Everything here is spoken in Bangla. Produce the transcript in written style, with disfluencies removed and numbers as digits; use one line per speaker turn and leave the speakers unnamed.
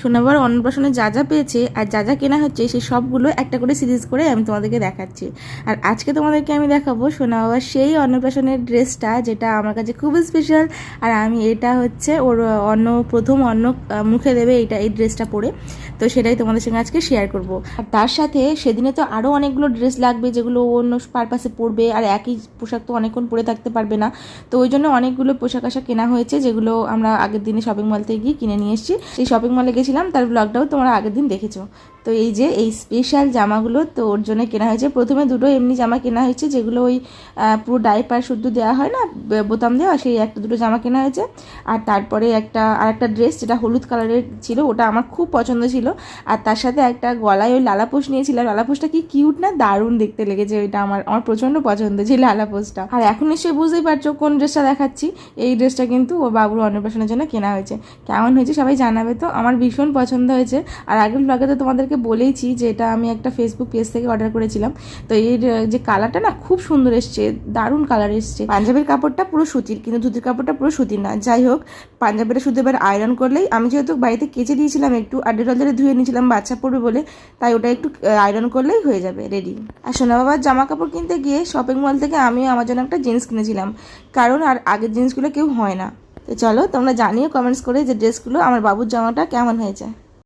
সোনাবার অন্নপ্রাশনে যা যা পেয়েছে আর যা যা কেনা হচ্ছে সেই সবগুলো একটা করে সিরিজ করে আমি তোমাদেরকে দেখাচ্ছি। আর আজকে তোমাদেরকে আমি দেখাবো সোনা বাবার সেই অন্নপ্রাশনের ড্রেসটা, যেটা আমার কাছে খুব স্পেশাল। আর আমি এটা হচ্ছে ওর প্রথম অন্ন মুখে দেবে এই ড্রেসটা পরে, তো সেটাই তোমাদের সঙ্গে আজকে শেয়ার করব। আর তার সাথে সেদিনে তো আরও অনেকগুলো ড্রেস লাগবে যেগুলো অন্য পারপাসে পরবে, আর একই পোশাক তো অনেকক্ষণ পরে থাকতে পারবে না। তো ওই জন্য অনেকগুলো পোশাক আশাক কেনা হয়েছে, যেগুলো আমরা আগের দিনে শপিং মল থেকে গিয়ে কিনে নিয়ে এসেছি। সেই শপিং মলে গেছিলাম, তার ব্লগটাও তোমরা আগের দিন দেখেছো। তো এই যে এই স্পেশাল জামাগুলো তো ওর জন্য কেনা হয়েছে। প্রথমে দুটো এমনি জামা কেনা হয়েছে, যেগুলো ওই পুরো ডাইপার শুদ্ধ দেওয়া হয় না, বোতাম দেওয়া, সেই একটা দুটো জামা কেনা হয়েছে। আর তারপরে একটা ড্রেস যেটা হলুদ কালারের ছিল, ওটা আমার খুব পছন্দ ছিল। আর তার সাথে একটা গলায় ওই লালাপোষ নিয়েছিলাম। লালাপোষটা কি কিউট না, দারুণ দেখতে লেগেছে। ওইটা আমার প্রচণ্ড পছন্দ ছিল লালাপোষটা। আর এখন নিশ্চয়ই বুঝতেই পারছো কোন ড্রেসটা দেখাচ্ছি। এই ড্রেসটা কিন্তু ওর বাবুর অন্নপ্রাশনের জন্য কেনা হয়েছে। কেমন হয়েছে সবাই জানাবে তো, আমার ভীষণ পছন্দ হয়েছে। আর আগের ব্লগে তো তোমাদেরকে বলেইছি যে এটা আমি একটা ফেসবুক পেজ থেকে অর্ডার করেছিলাম। তো এর যে কালারটা না খুব সুন্দর এসছে, দারুণ কালার এসছে। পাঞ্জাবের কাপড়টা পুরো সুতির, কিন্তু ধুতির কাপড়টা পুরো সুতির না। যাই হোক, পাঞ্জাবিটা শুধু এবার আয়রন করলেই, আমি যেহেতু বাড়িতে কেচে দিয়েছিলাম একটু, আর ডেটল জলে ধুয়ে নিয়েছিলাম বাচ্চা পড়বে বলে, তাই ওটা একটু আয়রন করলেই হয়ে যাবে রেডি। আর সোনা বাবার জামা কাপড় কিনতে গিয়ে শপিং মল থেকে আমি আমার জন্য একটা জিন্স কিনেছিলাম, কারণ আর আগের জিন্সগুলো কেউ হয় না। তো চলো তোমরা জানিও কমেন্টস করে যে ড্রেসগুলো আমার বাবুর জামাটা কেমন হয়েছে।